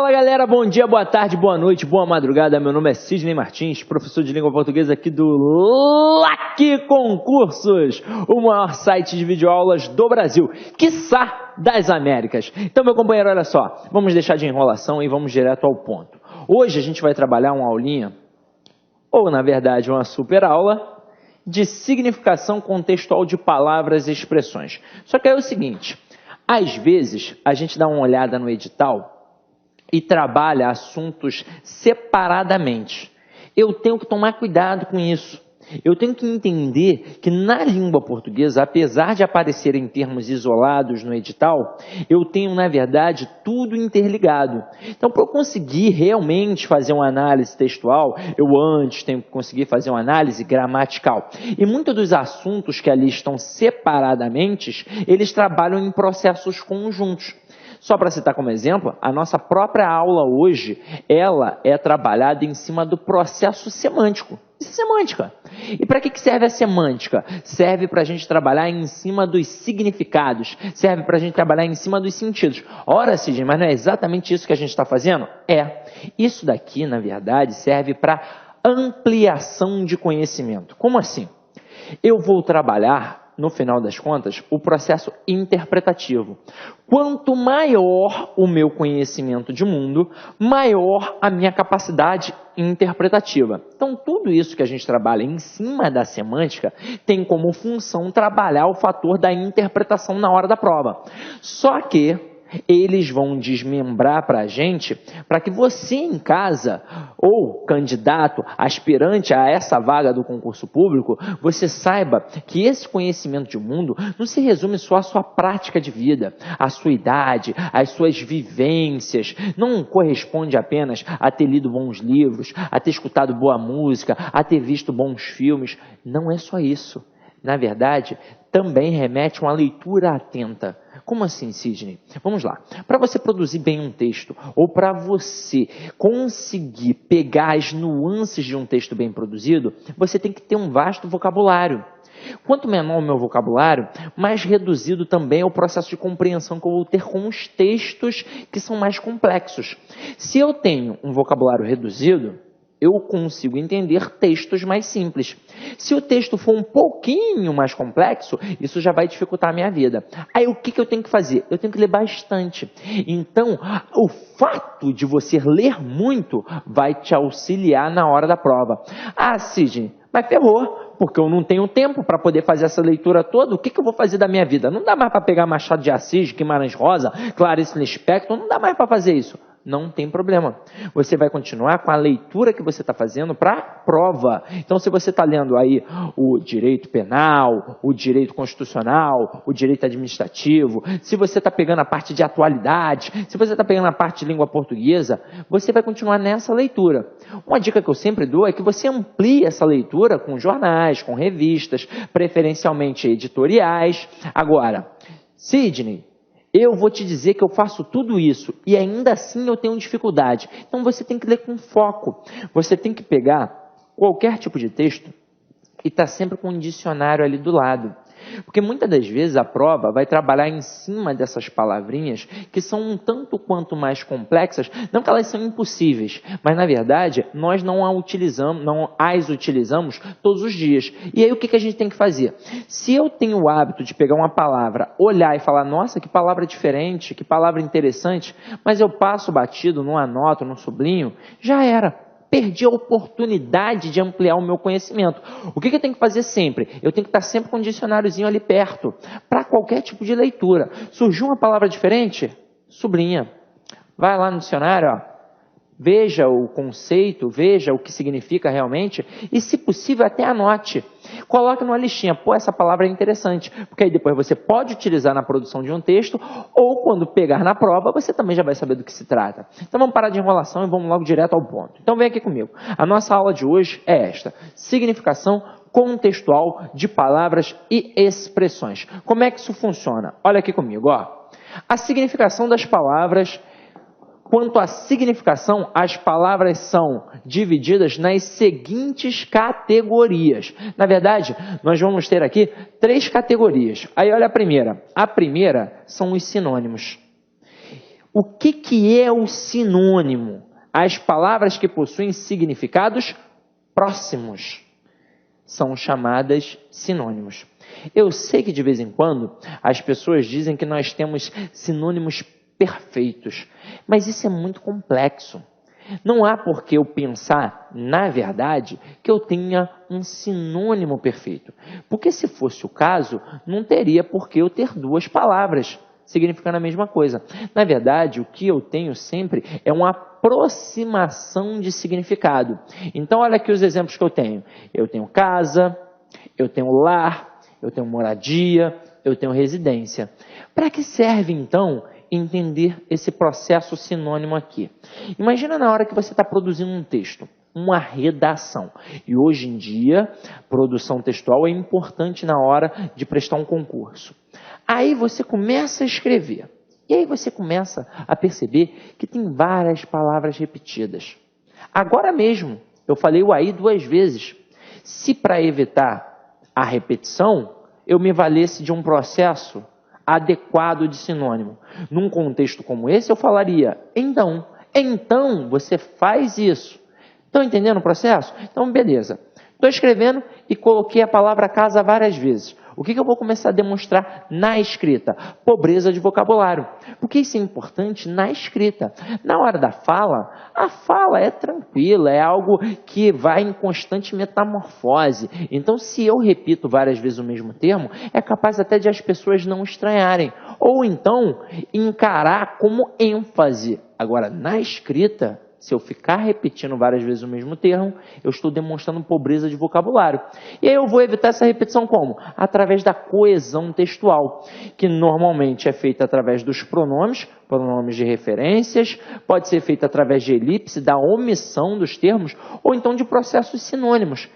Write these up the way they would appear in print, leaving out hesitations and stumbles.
Fala galera, bom dia, boa tarde, boa noite, boa madrugada. Meu nome é Sidney Martins, professor de língua portuguesa aqui do LAC Concursos, o maior site de videoaulas do Brasil, quiçá das Américas. Então, meu companheiro, olha só, vamos deixar de enrolação e vamos direto ao ponto. Hoje a gente vai trabalhar uma aulinha, ou na verdade uma super aula, de significação contextual de palavras e expressões. Só que é o seguinte, às vezes a gente dá uma olhada no edital e trabalha assuntos separadamente. Eu tenho que tomar cuidado com isso. Eu tenho que entender que na língua portuguesa, apesar de aparecerem termos isolados no edital, eu tenho, na verdade, tudo interligado. Então, para eu conseguir realmente fazer uma análise textual, eu antes tenho que conseguir fazer uma análise gramatical. E muitos dos assuntos que ali estão separadamente, eles trabalham em processos conjuntos. Só para citar como exemplo, a nossa própria aula hoje, ela é trabalhada em cima do processo semântico. Isso é semântica. E para que serve a semântica? Serve para a gente trabalhar em cima dos significados, serve para a gente trabalhar em cima dos sentidos. Ora, Sidney, mas não é exatamente isso que a gente está fazendo? É. Isso daqui, na verdade, serve para ampliação de conhecimento. Como assim? Eu vou trabalhar, no final das contas, o processo interpretativo. Quanto maior o meu conhecimento de mundo, maior a minha capacidade interpretativa. Então, tudo isso que a gente trabalha em cima da semântica tem como função trabalhar o fator da interpretação na hora da prova. Só que eles vão desmembrar para a gente, para que você em casa, ou candidato, aspirante a essa vaga do concurso público, você saiba que esse conhecimento de mundo não se resume só à sua prática de vida, à sua idade, às suas vivências, não corresponde apenas a ter lido bons livros, a ter escutado boa música, a ter visto bons filmes. Não é só isso. Na verdade, também remete a uma leitura atenta. Como assim, Sidney? Vamos lá. Para você produzir bem um texto, ou para você conseguir pegar as nuances de um texto bem produzido, você tem que ter um vasto vocabulário. Quanto menor o meu vocabulário, mais reduzido também é o processo de compreensão que eu vou ter com os textos que são mais complexos. Se eu tenho um vocabulário reduzido, eu consigo entender textos mais simples. Se o texto for um pouquinho mais complexo, isso já vai dificultar a minha vida. Aí o que eu tenho que fazer? Eu tenho que ler bastante. Então, o fato de você ler muito vai te auxiliar na hora da prova. Ah, Sidney, mas ferrou, porque eu não tenho tempo para poder fazer essa leitura toda. O que eu vou fazer da minha vida? Não dá mais para pegar Machado de Assis, Guimarães Rosa, Clarice Lispector, não dá mais para fazer isso. Não tem problema. Você vai continuar com a leitura que você está fazendo para a prova. Então, se você está lendo aí o direito penal, o direito constitucional, o direito administrativo, se você está pegando a parte de atualidade, se você está pegando a parte de língua portuguesa, você vai continuar nessa leitura. Uma dica que eu sempre dou é que você amplie essa leitura com jornais, com revistas, preferencialmente editoriais. Agora, Sidney, eu vou te dizer que eu faço tudo isso e ainda assim eu tenho dificuldade. Então você tem que ler com foco. Você tem que pegar qualquer tipo de texto e estar sempre com um dicionário ali do lado. Porque muitas das vezes a prova vai trabalhar em cima dessas palavrinhas que são um tanto quanto mais complexas, não que elas são impossíveis, mas na verdade nós não as utilizamos todos os dias. E aí o que a gente tem que fazer? Se eu tenho o hábito de pegar uma palavra, olhar e falar, nossa, que palavra diferente, que palavra interessante, mas eu passo batido, não anoto, não sublinho, já era. Perdi a oportunidade de ampliar o meu conhecimento. O que eu tenho que fazer sempre? Eu tenho que estar sempre com um dicionáriozinho ali perto, para qualquer tipo de leitura. Surgiu uma palavra diferente? Sublinha. Vai lá no dicionário, ó. Veja o conceito, veja o que significa realmente e, se possível, até anote. Coloque numa listinha, pô, essa palavra é interessante, porque aí depois você pode utilizar na produção de um texto ou quando pegar na prova, você também já vai saber do que se trata. Então vamos parar de enrolação e vamos logo direto ao ponto. Então vem aqui comigo. A nossa aula de hoje é esta: significação contextual de palavras e expressões. Como é que isso funciona? Olha aqui comigo, ó. A significação das palavras. Quanto à significação, as palavras são divididas nas seguintes categorias. Na verdade, nós vamos ter aqui 3 categorias. Aí olha a primeira. A primeira são os sinônimos. O que é o sinônimo? As palavras que possuem significados próximos são chamadas sinônimos. Eu sei que de vez em quando as pessoas dizem que nós temos sinônimos perfeitos, mas isso é muito complexo. Não há por que eu pensar, na verdade, que eu tenha um sinônimo perfeito. Porque se fosse o caso, não teria por que eu ter duas palavras significando a mesma coisa. Na verdade, o que eu tenho sempre é uma aproximação de significado. Então, olha aqui os exemplos que eu tenho. Eu tenho casa, eu tenho lar, eu tenho moradia, eu tenho residência. Para que serve, então, entender esse processo sinônimo aqui? Imagina na hora que você está produzindo um texto, uma redação. E hoje em dia, produção textual é importante na hora de prestar um concurso. Aí você começa a escrever. E aí você começa a perceber que tem várias palavras repetidas. Agora mesmo, eu falei o aí 2 vezes. Se para evitar a repetição, eu me valesse de um processo adequado de sinônimo. Num contexto como esse, eu falaria, então você faz isso. Estão entendendo o processo? Então, beleza. Estou escrevendo e coloquei a palavra casa várias vezes. O que eu vou começar a demonstrar na escrita? Pobreza de vocabulário. Porque isso é importante na escrita. Na hora da fala, a fala é tranquila, é algo que vai em constante metamorfose. Então, se eu repito várias vezes o mesmo termo, é capaz até de as pessoas não estranharem. Ou então, encarar como ênfase. Agora, na escrita, se eu ficar repetindo várias vezes o mesmo termo, eu estou demonstrando pobreza de vocabulário. E aí eu vou evitar essa repetição como? Através da coesão textual, que normalmente é feita através dos pronomes de referências, pode ser feita através de elipse, da omissão dos termos, ou então de processos sinônimos.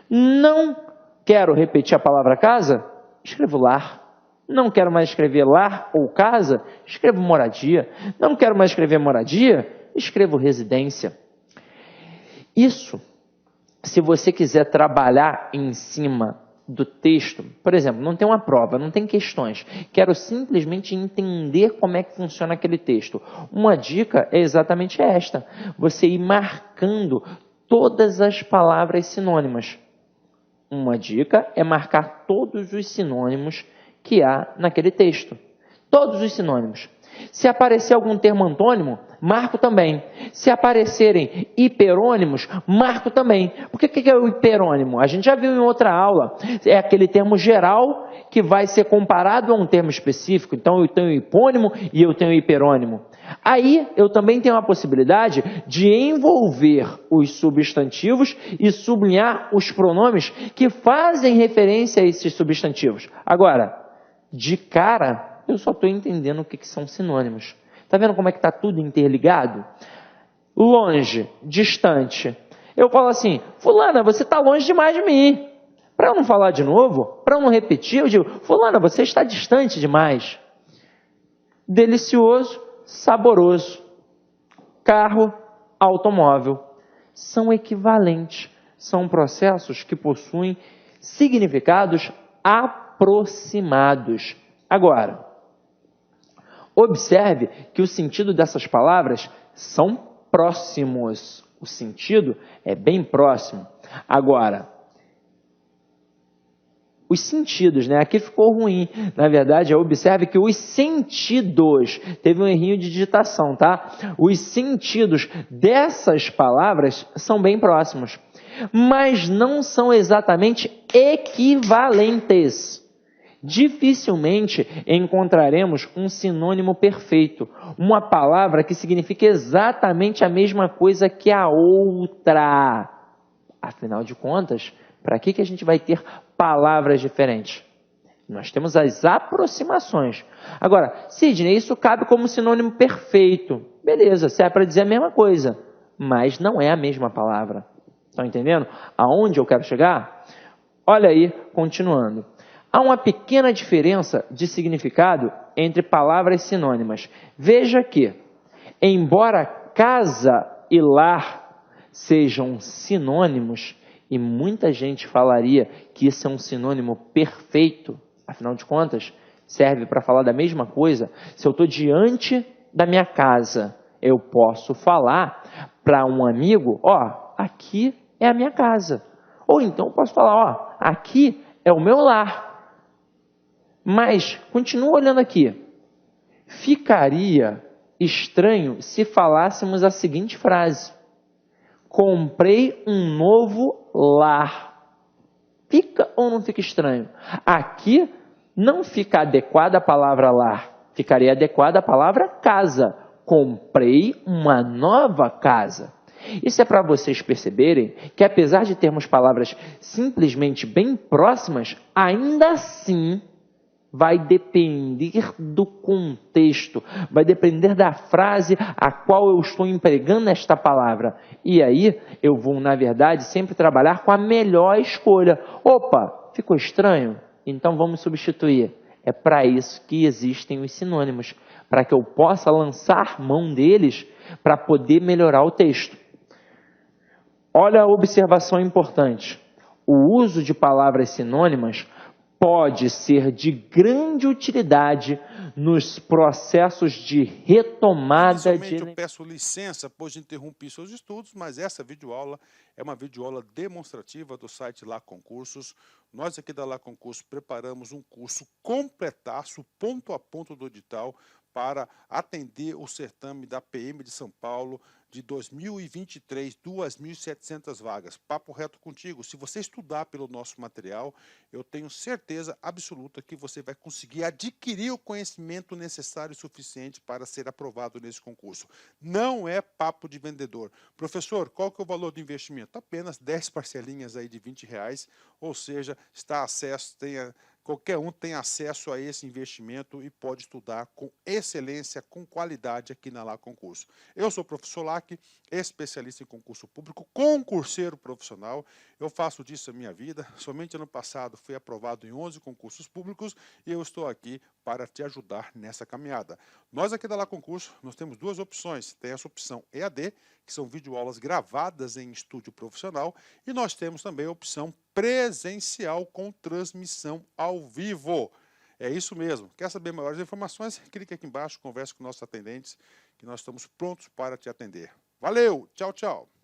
Não quero repetir a palavra casa? Escrevo lar. Não quero mais escrever lar ou casa? Escrevo moradia. Não quero mais escrever moradia? Escrevo residência. Isso, se você quiser trabalhar em cima do texto, por exemplo, não tem uma prova, não tem questões, quero simplesmente entender como é que funciona aquele texto. Uma dica é exatamente esta, você ir marcando todas as palavras sinônimas. Uma dica é marcar todos os sinônimos que há naquele texto. Todos os sinônimos. Se aparecer algum termo antônimo, marco também. Se aparecerem hiperônimos, marco também. Porque o que é o hiperônimo? A gente já viu em outra aula. É aquele termo geral que vai ser comparado a um termo específico. Então, eu tenho hipônimo e eu tenho hiperônimo. Aí, eu também tenho a possibilidade de envolver os substantivos e sublinhar os pronomes que fazem referência a esses substantivos. Agora, de cara, eu só estou entendendo o que são sinônimos. Está vendo como é que está tudo interligado? Longe, distante. Eu falo assim, fulana, você está longe demais de mim. Para eu não falar de novo, para eu não repetir, eu digo, fulana, você está distante demais. Delicioso, saboroso. Carro, automóvel. São equivalentes. São processos que possuem significados aproximados. Agora, observe que o sentido dessas palavras são próximos. O sentido é bem próximo. Agora, os sentidos, né? Aqui ficou ruim. Na verdade, observe que os sentidos, teve um errinho de digitação, tá? Os sentidos dessas palavras são bem próximos, mas não são exatamente equivalentes. Dificilmente encontraremos um sinônimo perfeito, uma palavra que significa exatamente a mesma coisa que a outra. Afinal de contas, para que a gente vai ter palavras diferentes? Nós temos as aproximações. Agora, Sidney, isso cabe como sinônimo perfeito. Beleza, serve para dizer a mesma coisa, mas não é a mesma palavra. Estão entendendo aonde eu quero chegar? Olha aí, continuando. Há uma pequena diferença de significado entre palavras sinônimas. Veja que, embora casa e lar sejam sinônimos, e muita gente falaria que isso é um sinônimo perfeito, afinal de contas, serve para falar da mesma coisa. Se eu estou diante da minha casa. Eu posso falar para um amigo, ó, aqui é a minha casa. Ou então posso falar, ó, aqui é o meu lar. Mas, continua olhando aqui. Ficaria estranho se falássemos a seguinte frase: comprei um novo lar. Fica ou não fica estranho? Aqui não fica adequada a palavra lar, ficaria adequada a palavra casa. Comprei uma nova casa. Isso é para vocês perceberem que, apesar de termos palavras simplesmente bem próximas, ainda assim vai depender do contexto, vai depender da frase a qual eu estou empregando esta palavra. E aí eu vou, na verdade, sempre trabalhar com a melhor escolha. Opa, ficou estranho? Então vamos substituir. É para isso que existem os sinônimos, para que eu possa lançar mão deles para poder melhorar o texto. Olha a observação importante. O uso de palavras sinônimas pode ser de grande utilidade nos processos de retomada Inicialmente, eu peço licença, pois interrompi seus estudos, mas essa videoaula é uma videoaula demonstrativa do site Lá Concursos. Nós aqui da Lá Concursos preparamos um curso completaço, ponto a ponto do edital, para atender o certame da PM de São Paulo de 2023, 2.700 vagas. Papo reto contigo, se você estudar pelo nosso material, eu tenho certeza absoluta que você vai conseguir adquirir o conhecimento necessário e suficiente para ser aprovado nesse concurso. Não é papo de vendedor. Professor, qual que é o valor do investimento? Apenas 10 parcelinhas aí de R$20, ou seja, qualquer um tem acesso a esse investimento e pode estudar com excelência, com qualidade aqui na Lá Concurso. Eu sou o professor Lac, especialista em concurso público, concurseiro profissional. Eu faço disso a minha vida. Somente ano passado fui aprovado em 11 concursos públicos e eu estou aqui para te ajudar nessa caminhada. Nós aqui da Lá Concurso, nós temos duas opções. Tem essa opção EAD, que são videoaulas gravadas em estúdio profissional, e nós temos também a opção presencial com transmissão ao vivo. É isso mesmo. Quer saber maiores informações? Clique aqui embaixo, converse com nossos atendentes, que nós estamos prontos para te atender. Valeu! Tchau, tchau!